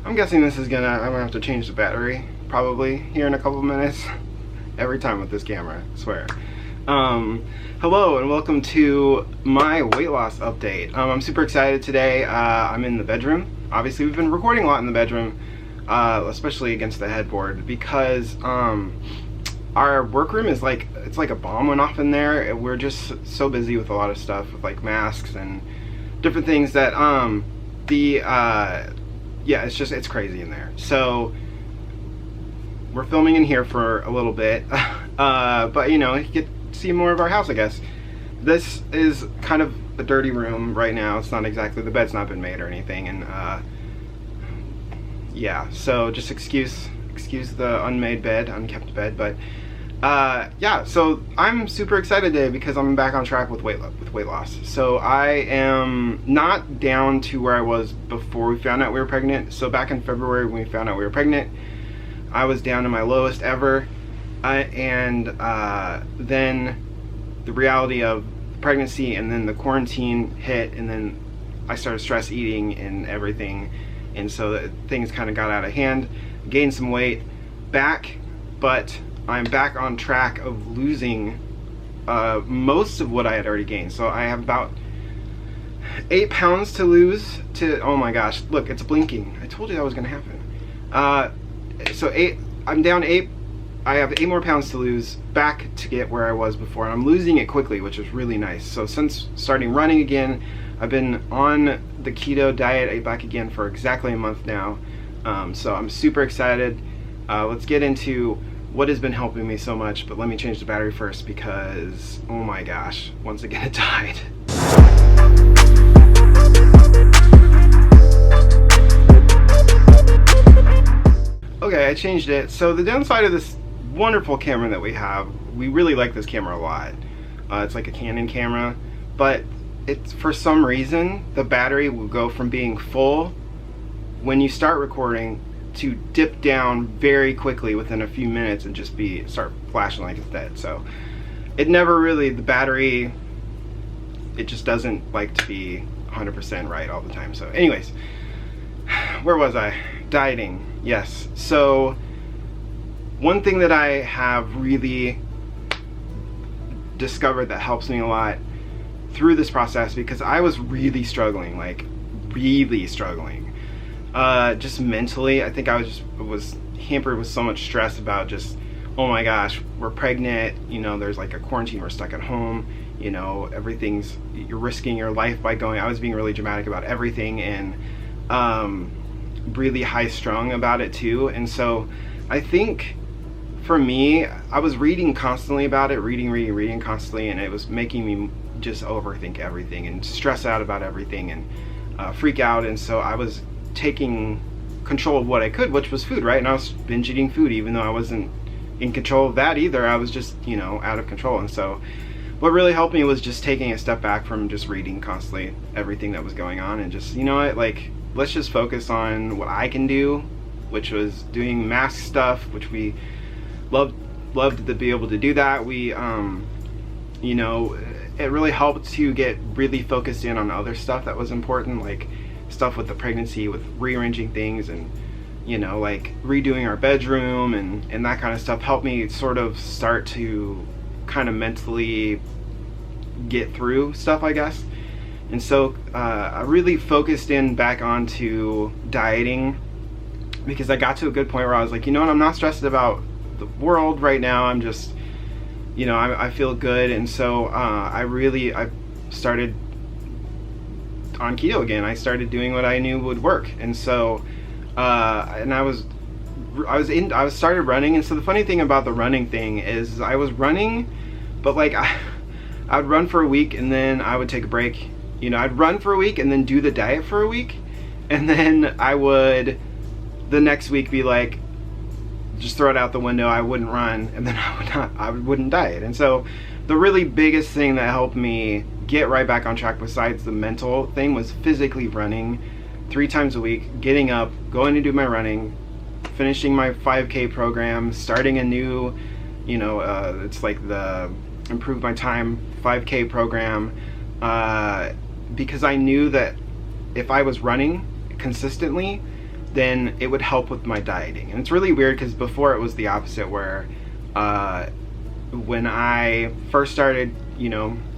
I'm guessing I'm gonna have to change the battery probably here in a couple of minutes. Every time with this camera, I swear. Hello and welcome to my weight loss update. I'm super excited today. I'm in the bedroom. Obviously we've been recording a lot in the bedroom, especially against the headboard, because our workroom is it's like a bomb went off in there. We're just so busy with a lot of stuff, with like masks and different things that yeah, it's crazy in there. So we're filming in here for a little bit, but you know, you get to see more of our house, I guess. This is kind of a dirty room right now. It's not exactly, the bed's not been made or anything, and yeah, so just excuse the unmade bed, unkept bed, but yeah, so I'm super excited today because I'm back on track with weight loss. So I am not down to where I was before we found out we were pregnant. So back in February when we found out we were pregnant, I was down to my lowest ever, and then the reality of pregnancy and then the quarantine hit, and then I started stress eating and everything, and so things kind of got out of hand. Gained some weight back, but I'm back on track of losing most of what I had already gained. So I have about 8 pounds to lose to, oh my gosh, look, it's blinking. I told you that was gonna happen. So I'm down 8, I have 8 more pounds to lose back to get where I was before, and I'm losing it quickly, which is really nice. So since starting running again, I've been on the keto diet back again for exactly a month now. So I'm super excited. Let's get into what has been helping me so much, but let me change the battery first because, oh my gosh, once again it died. Okay, I changed it. So the downside of this wonderful camera that we have, we really like this camera a lot. It's like a Canon camera, but it's, for some reason, the battery will go from being full when you start recording to dip down very quickly within a few minutes and just start flashing like it's dead. So it never really, the battery, it just doesn't like to be 100% right all the time. So anyways, where was I? Dieting, yes. So one thing that I have really discovered that helps me a lot through this process, because I was really struggling, like really struggling. Just mentally, I think I was hampered with so much stress about just, oh my gosh, we're pregnant, you know, there's like a quarantine, we're stuck at home, you know, you're risking your life by going. I was being really dramatic about everything, and really high strung about it too. And so I think for me, I was reading constantly about it, reading constantly, and it was making me just overthink everything and stress out about everything and freak out. And so I was taking control of what I could, which was food, right? And I was binge eating food, even though I wasn't in control of that either. I was just, you know, out of control. And so what really helped me was just taking a step back from just reading constantly everything that was going on, and just, you know what, like, let's just focus on what I can do, which was doing mask stuff, which we loved to be able to do that. We you know, it really helped to get really focused in on other stuff that was important, like stuff with the pregnancy, with rearranging things, and, you know, like redoing our bedroom and that kind of stuff helped me sort of start to kind of mentally get through stuff, I guess. And so I really focused in back onto dieting, because I got to a good point where I was like, you know what, I'm not stressed about the world right now. I'm just, you know, I feel good. And so I started on keto again. I started doing what I knew would work. And so and I started running. And so the funny thing about the running thing is I was running, but like I would run for a week and then I would take a break. You know, I'd run for a week and then do the diet for a week, and then I would the next week be like, just throw it out the window. I wouldn't run, and then I wouldn't diet. And so the really biggest thing that helped me get right back on track, besides the mental thing, was physically running 3 times a week, getting up, going to do my running, finishing my 5K program, starting a new, you know, it's like the Improve My Time 5K program, because I knew that if I was running consistently, then it would help with my dieting. And it's really weird because before it was the opposite, where when I first started,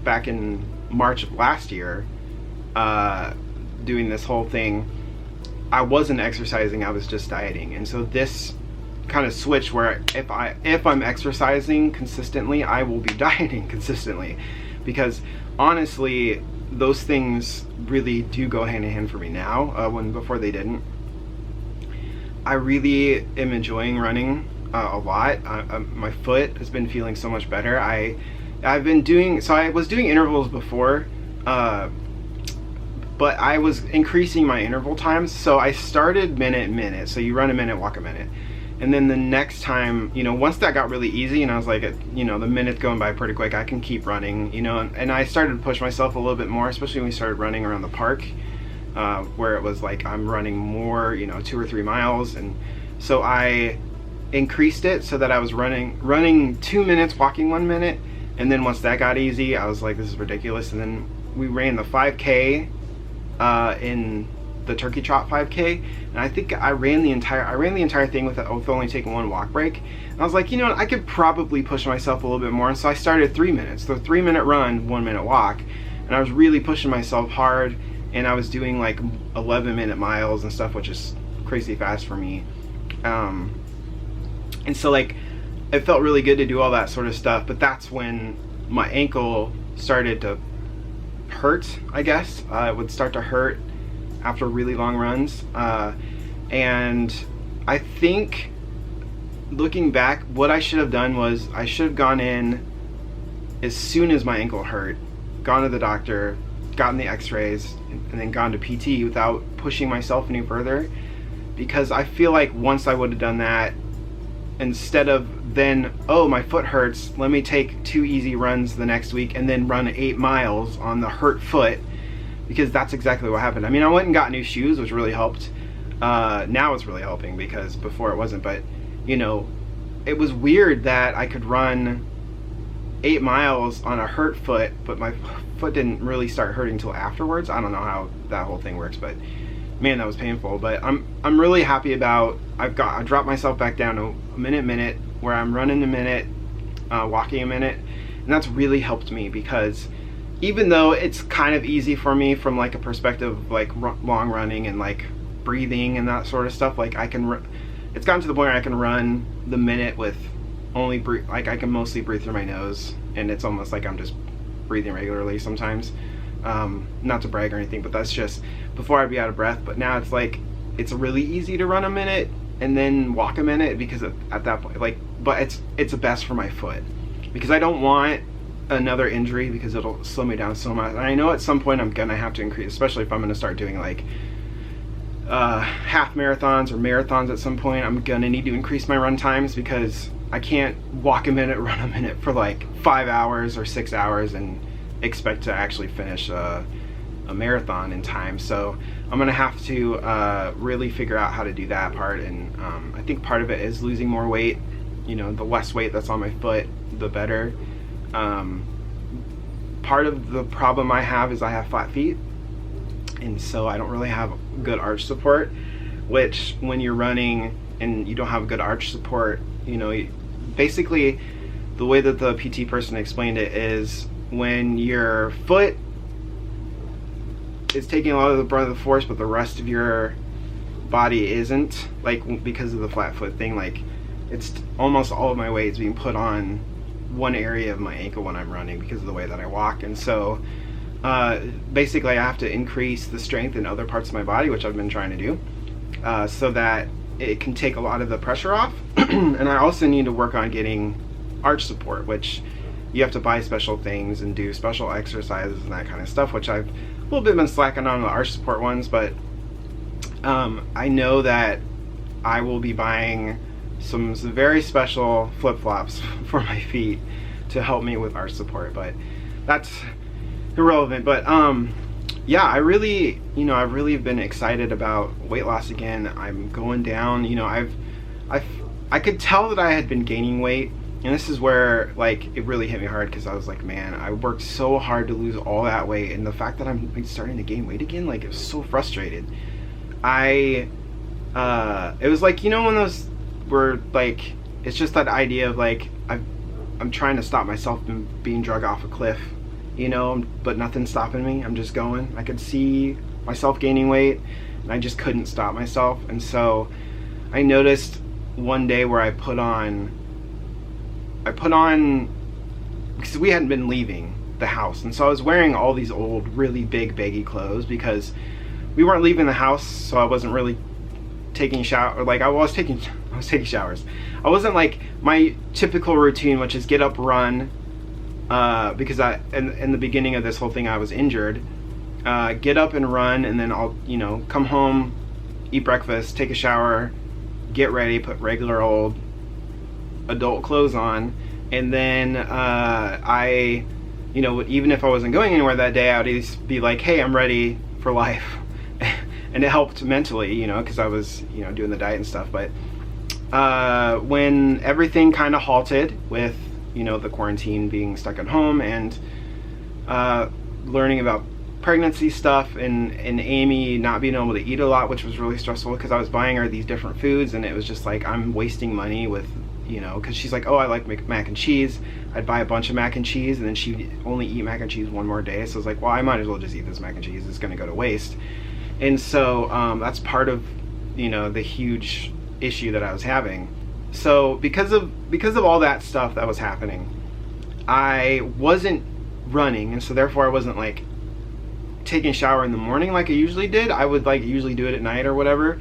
back in March of last year, doing this whole thing, I wasn't exercising, I was just dieting. And so this kind of switch where if I'm exercising consistently, I will be dieting consistently, because honestly those things really do go hand in hand for me now, when before they didn't. I really am enjoying running a lot. My foot has been feeling so much better. I was doing intervals before, but I was increasing my interval times. So I started minute, so you run a minute, walk a minute. And then the next time, once that got really easy and I was like, the minute's going by pretty quick, I can keep running, and I started to push myself a little bit more, especially when we started running around the park, where it was like I'm running more, 2 or 3 miles. And so I increased it so that I was running 2 minutes, walking 1 minute. And then once that got easy, I was like, this is ridiculous. And then we ran the 5K in the Turkey Trot 5K, and I think I ran the entire thing with only taking 1 walk break. And I was like, I could probably push myself a little bit more. And so I started 3 minutes, so 3-minute run, 1-minute walk, and I was really pushing myself hard. And I was doing like 11-minute miles and stuff, which is crazy fast for me. And so like it felt really good to do all that sort of stuff. But that's when my ankle started to hurt, I guess. It would start to hurt after really long runs, and I think looking back, what I should have done was I should have gone in as soon as my ankle hurt, gone to the doctor, gotten the x-rays, and then gone to PT without pushing myself any further. Because I feel like once I would have done that, instead of then, oh, my foot hurts, let me take 2 easy runs the next week and then run 8 miles on the hurt foot, because that's exactly what happened. I mean, I went and got new shoes, which really helped. Now it's really helping, because before it wasn't. But it was weird that I could run 8 miles on a hurt foot, but my foot didn't really start hurting until afterwards. I don't know how that whole thing works, but man, that was painful. But I'm really happy about, I dropped myself back down to a minute, where I'm running a minute, walking a minute, and that's really helped me. Because even though it's kind of easy for me from like a perspective of like long running and like breathing and that sort of stuff, like it's gotten to the point where I can run the minute with only I can mostly breathe through my nose, and it's almost like I'm just breathing regularly sometimes. Not to brag or anything, but that's just before I'd be out of breath. But now it's like it's really easy to run a minute and then walk a minute, because at that point, like, but it's the best for my foot, because I don't want another injury, because it'll slow me down so much. And I know at some point I'm gonna have to increase, especially if I'm gonna start doing like half marathons or marathons at some point. I'm gonna need to increase my run times, because I can't walk a minute, run a minute for like 5 hours or 6 hours and expect to actually finish a marathon in time. So I'm gonna have to really figure out how to do that part. And I think part of it is losing more weight. The less weight that's on my foot, the better. Part of the problem I have is I have flat feet, and so I don't really have good arch support, which when you're running and you don't have good arch support, basically the way that the PT person explained it is, when your foot is taking a lot of the brunt of the force but the rest of your body isn't, like because of the flat foot thing, like it's almost all of my weight is being put on one area of my ankle when I'm running, because of the way that I walk. And so basically I have to increase the strength in other parts of my body, which I've been trying to do, so that it can take a lot of the pressure off. And I also need to work on getting arch support, which you have to buy special things and do special exercises and that kind of stuff, which I've a little bit been slacking on the arch support ones. But I know that I will be buying some very special flip-flops for my feet to help me with arch support, but that's irrelevant. But yeah, I really been excited about weight loss again. I'm going down. I could tell that I had been gaining weight, and this is where like it really hit me hard, because I was like, man, I worked so hard to lose all that weight, and the fact that I'm starting to gain weight again, like, it was so frustrated. I it was like, you know, when those were like, it's just that idea of like, I'm trying to stop myself from being drug off a cliff, you know, but nothing's stopping me. I'm just going. I could see myself gaining weight, and I just couldn't stop myself. And so I noticed one day where I put on, because we hadn't been leaving the house, and so I was wearing all these old, really big, baggy clothes because we weren't leaving the house, so I wasn't really taking shower, or like I was taking showers. I wasn't like my typical routine, which is get up, run, because in the beginning of this whole thing I was injured. Get up and run, and then I'll, you know, come home, eat breakfast, take a shower, get ready, put regular old adult clothes on, and then I, you know, even if I wasn't going anywhere that day, I would just be like, hey, I'm ready for life. And it helped mentally, you know, because I was, you know, doing the diet and stuff. But when everything kind of halted with, you know, the quarantine, being stuck at home, and learning about pregnancy stuff, and Amy not being able to eat a lot, which was really stressful because I was buying her these different foods, and it was just like I'm wasting money with, you know, because she's like, oh, I like mac and cheese. I'd buy a bunch of mac and cheese, and then she'd only eat mac and cheese one more day. So I was like, well, I might as well just eat this mac and cheese. It's going to go to waste. And so that's part of, you know, the huge issue that I was having. So because of all that stuff that was happening, I wasn't running, and so therefore I wasn't like taking a shower in the morning like I usually did. I would like usually do it at night or whatever.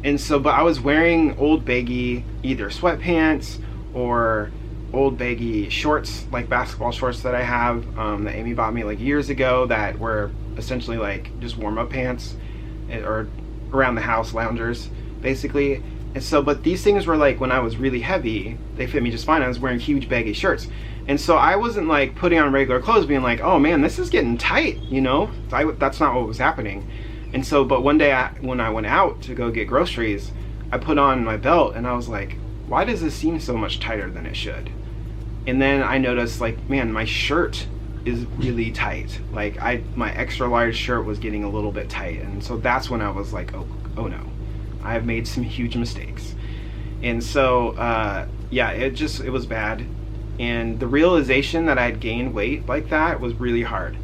And so, but I was wearing old baggy either sweatpants or old baggy shorts, like basketball shorts that I have, that Amy bought me like years ago, that were essentially like just warm-up pants, or around the house loungers basically. And so, but these things were like, when I was really heavy, they fit me just fine. I was wearing huge baggy shirts, and so I wasn't like putting on regular clothes being like, oh man, this is getting tight, you know. That's not what was happening. And so, but one day when I went out to go get groceries, I put on my belt, and I was like, why does this seem so much tighter than it should? And then I noticed, like, man, my shirt is really tight. Like my extra large shirt was getting a little bit tight. And so that's when I was like, oh no, I have made some huge mistakes. And so yeah, it was bad. And the realization that I had gained weight like that was really hard.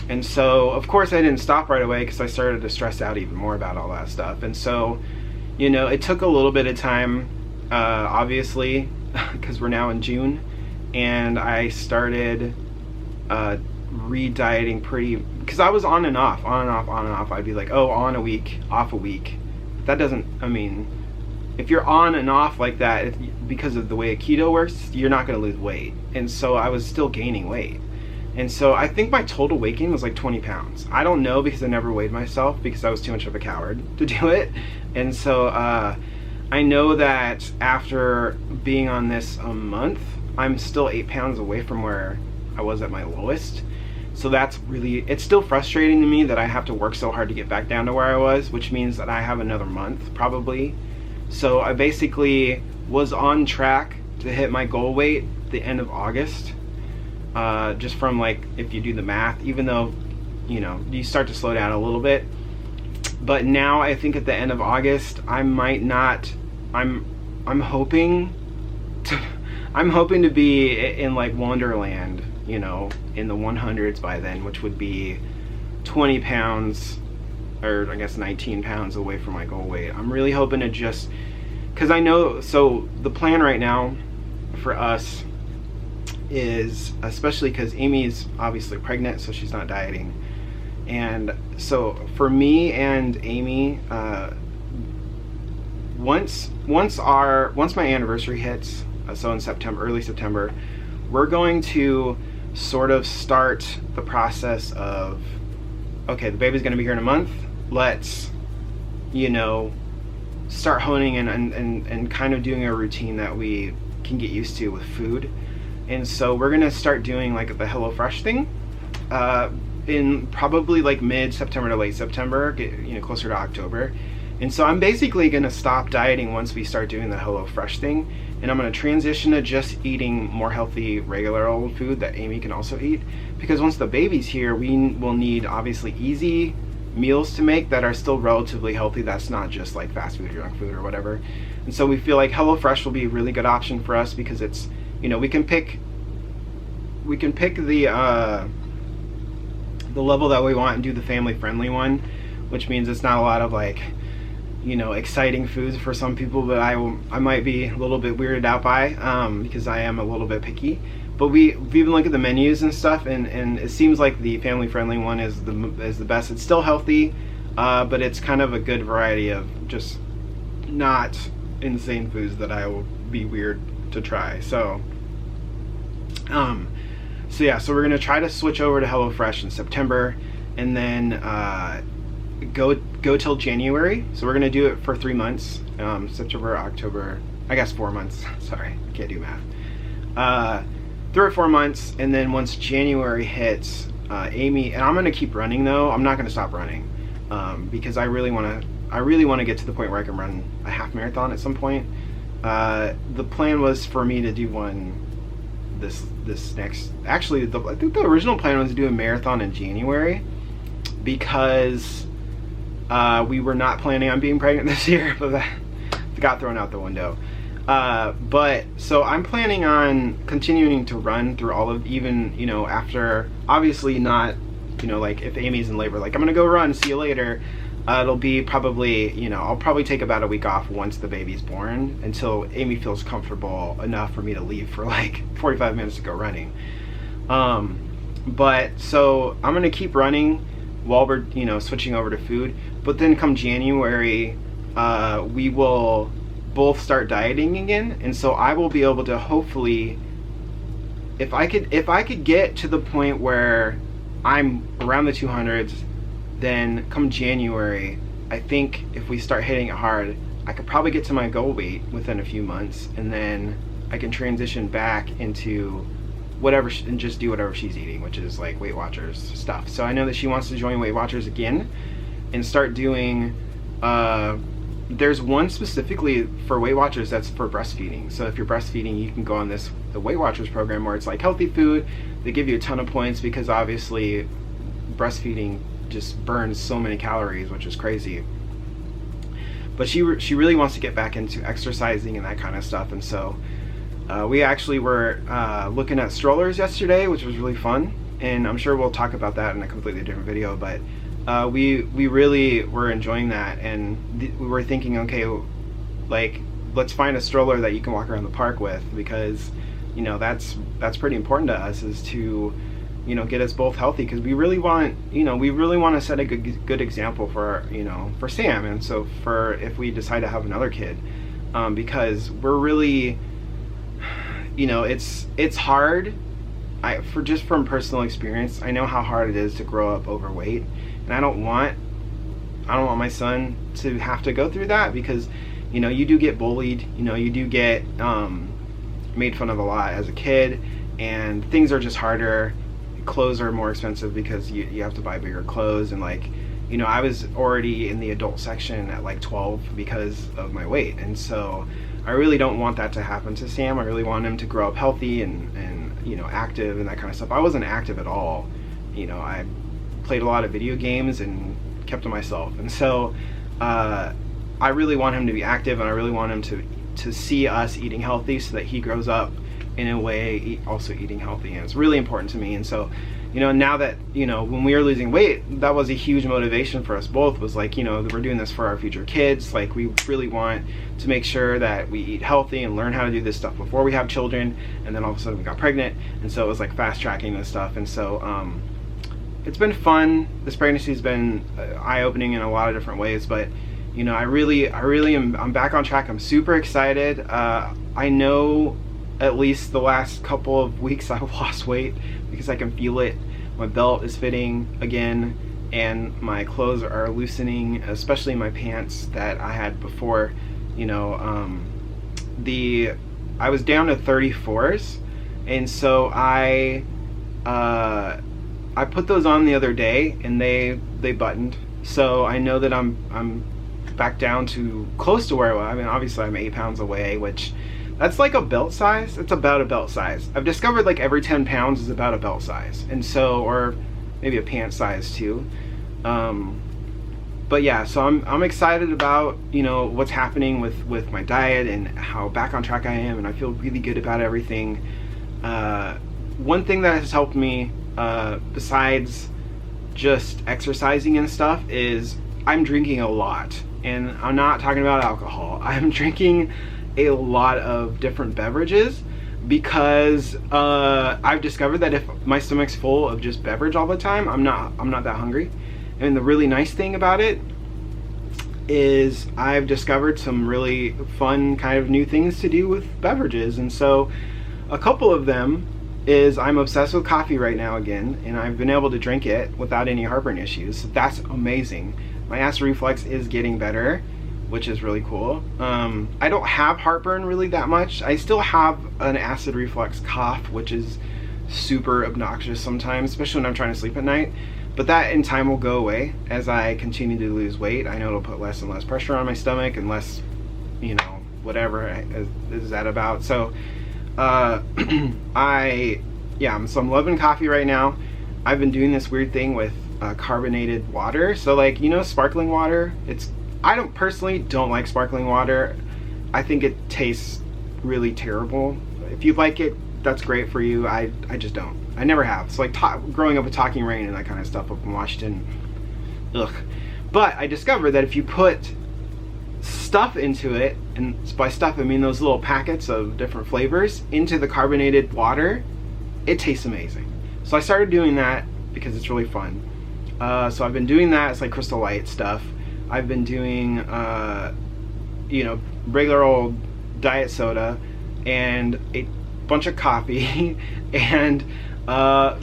And so of course I didn't stop right away, because I started to stress out even more about all that stuff. And so, you know, it took a little bit of time, obviously, because we're now in June, and I started re-dieting because I was on and off. I'd be like, oh, on a week, off a week. That doesn't, I mean, if you're on and off like that, because of the way keto works, you're not going to lose weight. And so I was still gaining weight. And so I think my total weight gain was like 20 pounds. I don't know, because I never weighed myself because I was too much of a coward to do it. And so I know that after being on this a month, I'm still 8 pounds away from where I was at my lowest. So that's really, it's still frustrating to me that I have to work so hard to get back down to where I was, which means that I have another month probably. So I basically was on track to hit my goal weight the end of August, just from, like, if you do the math, even though, you know, you start to slow down a little bit. But now I think at the end of August, I might not, I'm hoping to be in like Wonderland, you know, in the 100s by then, which would be 20 pounds, or I guess 19 pounds away from my goal weight. I'm really hoping to just, because I know, so the plan right now for us is, especially because Amy's obviously pregnant, so she's not dieting. And so for me and Amy, once my anniversary hits, so in September, early September, we're going to sort of start the process of, okay, the baby's going to be here in a month. Let's, you know, start honing and kind of doing a routine that we can get used to with food. And so we're going to start doing like the HelloFresh thing in probably like mid-September to late September, you know, closer to October. And so I'm basically going to stop dieting once we start doing the HelloFresh thing, and I'm going to transition to just eating more healthy, regular old food that Amy can also eat. Because once the baby's here, we will need obviously easy, meals to make that are still relatively healthy, that's not just like fast food or junk food or whatever. And so we feel like HelloFresh will be a really good option for us because it's, you know, we can pick the level that we want and do the family friendly one, which means it's not a lot of like, you know, exciting foods for some people, but I might be a little bit weirded out by, because I am a little bit picky. But we've even looked at the menus and stuff, and it seems like the family friendly one is the best. It's still healthy, but it's kind of a good variety of just not insane foods that I will be weird to try. So yeah, so we're gonna try to switch over to HelloFresh in September, and then go till January. So we're gonna do it for 3 months, September, October, I guess 4 months. Sorry, I can't do math. 3 or 4 months, and then once January hits, Amy and I'm gonna keep running though. I'm not gonna stop running, because I really want to get to the point where I can run a half marathon at some point. The plan was for me to do one this next. Actually, I think the original plan was to do a marathon in January, because we were not planning on being pregnant this year, but that got thrown out the window. But so I'm planning on continuing to run through all of, even, you know, after, obviously not, you know, like if Amy's in labor, like I'm gonna go run, see you later. It'll be probably, you know, I'll probably take about a week off once the baby's born, until Amy feels comfortable enough for me to leave for like 45 minutes to go running. But so I'm gonna keep running while we're, you know, switching over to food. But then come January, we will both start dieting again, and so I will be able to, hopefully, if I could get to the point where I'm around the 200s, then come January, I think if we start hitting it hard, I could probably get to my goal weight within a few months, and then I can transition back into whatever and just do whatever she's eating, which is like Weight Watchers stuff. So I know that she wants to join Weight Watchers again and start doing, there's one specifically for Weight Watchers that's for breastfeeding. So if you're breastfeeding, you can go on the Weight Watchers program, where it's like healthy food. They give you a ton of points because obviously breastfeeding just burns so many calories, which is crazy. But she really wants to get back into exercising and that kind of stuff, and so we actually were looking at strollers yesterday, which was really fun, and I'm sure we'll talk about that in a completely different video. But we really were enjoying that, and we were thinking, okay, like, let's find a stroller that you can walk around the park with, because, you know, that's pretty important to us, is to, you know, get us both healthy, because we really want to set a good example for, you know, for Sam, and so for if we decide to have another kid, because we're really, you know, it's hard. Just from personal experience, I know how hard it is to grow up overweight, and I don't want my son to have to go through that, because, you know, you do get bullied, you know, you do get made fun of a lot as a kid, and things are just harder. Clothes are more expensive because you have to buy bigger clothes, and, like, you know, I was already in the adult section at like 12 because of my weight, and so I really don't want that to happen to Sam. I really want him to grow up healthy and you know, active and that kind of stuff. I wasn't active at all, you know. I played a lot of video games and kept to myself, and so I really want him to be active, and I really want him to see us eating healthy, so that he grows up in a way also eating healthy, and it's really important to me. And so, you know, now that, you know, when we were losing weight, that was a huge motivation for us both, was like, you know, we're doing this for our future kids. Like, we really want to make sure that we eat healthy and learn how to do this stuff before we have children. And then all of a sudden we got pregnant, and so it was like fast tracking this stuff. And so it's been fun. This pregnancy has been eye-opening in a lot of different ways, but, you know, I'm back on track. I'm super excited. I know at least the last couple of weeks I've lost weight, because I can feel it. My belt is fitting again, and my clothes are loosening, especially my pants that I had before. You know, I was down to 34s, and so I put those on the other day, and they buttoned. So I know that I'm back down to close to where I was. I mean, obviously I'm 8 pounds away, which, that's like a belt size. It's about a belt size. I've discovered like every 10 pounds is about a belt size, and so, or maybe a pant size too. But yeah, so I'm excited about, you know, what's happening with my diet and how back on track I am, and I feel really good about everything. One thing that has helped me, besides just exercising and stuff, is I'm drinking a lot. And I'm not talking about alcohol. I'm drinking a lot of different beverages because I've discovered that if my stomach's full of just beverage all the time, I'm not that hungry. And the really nice thing about it is I've discovered some really fun kind of new things to do with beverages. And so a couple of them is I'm obsessed with coffee right now again, and I've been able to drink it without any heartburn issues. So that's amazing. My acid reflux is getting better, which is really cool. I don't have heartburn really that much. I still have an acid reflux cough, which is super obnoxious sometimes, especially when I'm trying to sleep at night. But that in time will go away as I continue to lose weight. I know it'll put less and less pressure on my stomach and less, you know, whatever is that about. So so I'm loving coffee right now. I've been doing this weird thing with carbonated water. So like, you know, sparkling water, I personally don't like sparkling water. I think it tastes really terrible. If you like it, that's great for you. I just don't. I never have. It's like growing up with Talking Rain and that kind of stuff up in Washington. Ugh. But I discovered that if you put stuff into it, and by stuff I mean those little packets of different flavors, into the carbonated water, it tastes amazing. So I started doing that because it's really fun. So I've been doing that. It's like Crystal Light stuff. I've been doing you know, regular old diet soda and a bunch of coffee and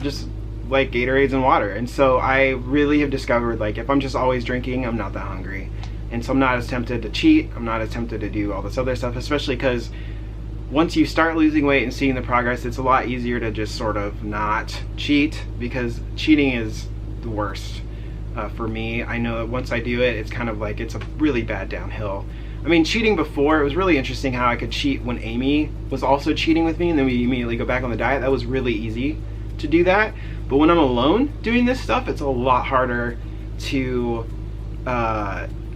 just like Gatorades and water. And so I really have discovered, like, if I'm just always drinking, I'm not that hungry. And so I'm not as tempted to cheat. I'm not as tempted to do all this other stuff, especially because once you start losing weight and seeing the progress, it's a lot easier to just sort of not cheat, because cheating is the worst for me. I know that once I do it, it's kind of like, it's a really bad downhill. I mean, cheating before, it was really interesting how I could cheat when Amy was also cheating with me, and then we immediately go back on the diet. That was really easy to do that. But when I'm alone doing this stuff, it's a lot harder to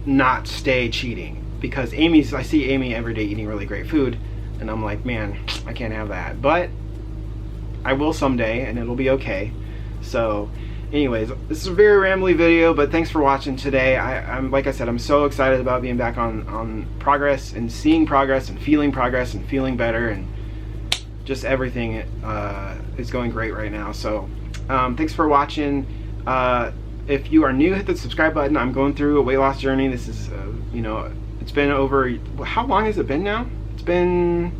not stay cheating, because I see Amy every day eating really great food, and I'm like, man, I can't have that. But I will someday, and it'll be okay. So anyways, this is a very rambly video, but thanks for watching today. I'm like I said, I'm so excited about being back on progress and seeing progress and feeling better, and just everything is going great right now. So thanks for watching. If you are new, hit the subscribe button. I'm going through a weight loss journey. This is you know, it's been over, how long has it been now? It's been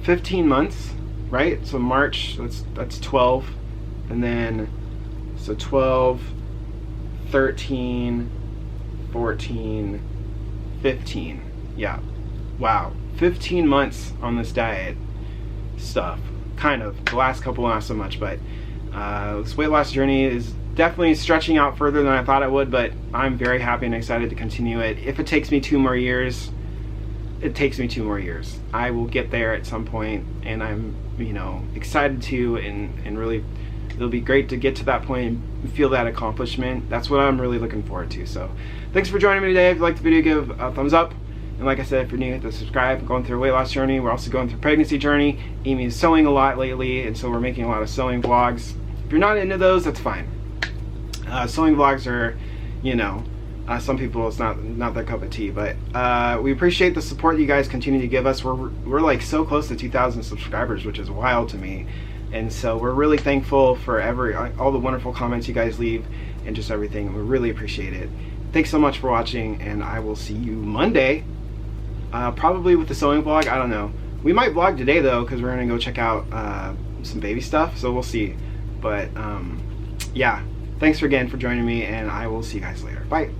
15 months, right? So March, that's 12, and then so 12, 13, 14, 15. Yeah. Wow. 15 months on this diet stuff. Kind of. The last couple not so much, but this weight loss journey is definitely stretching out further than I thought it would, but I'm very happy and excited to continue it. If it takes me 2 more years, it takes me 2 more years. I will get there at some point, and I'm, you know, excited to, and really, it'll be great to get to that point and feel that accomplishment. That's what I'm really looking forward to. So thanks for joining me today. If you liked the video, give a thumbs up. And like I said, if you're new, hit the subscribe. I'm going through a weight loss journey. We're also going through a pregnancy journey. Amy is sewing a lot lately, and so we're making a lot of sewing vlogs. If you're not into those, that's fine. Sewing vlogs are, you know, some people it's not their cup of tea, but we appreciate the support you guys continue to give us. We're like so close to 2,000 subscribers, which is wild to me. And so we're really thankful for all the wonderful comments you guys leave and just everything. We really appreciate it. Thanks so much for watching, and I will see you Monday, probably with the sewing vlog. I don't know. We might vlog today though, because we're gonna go check out some baby stuff, so we'll see. But yeah, thanks again for joining me, and I will see you guys later. Bye.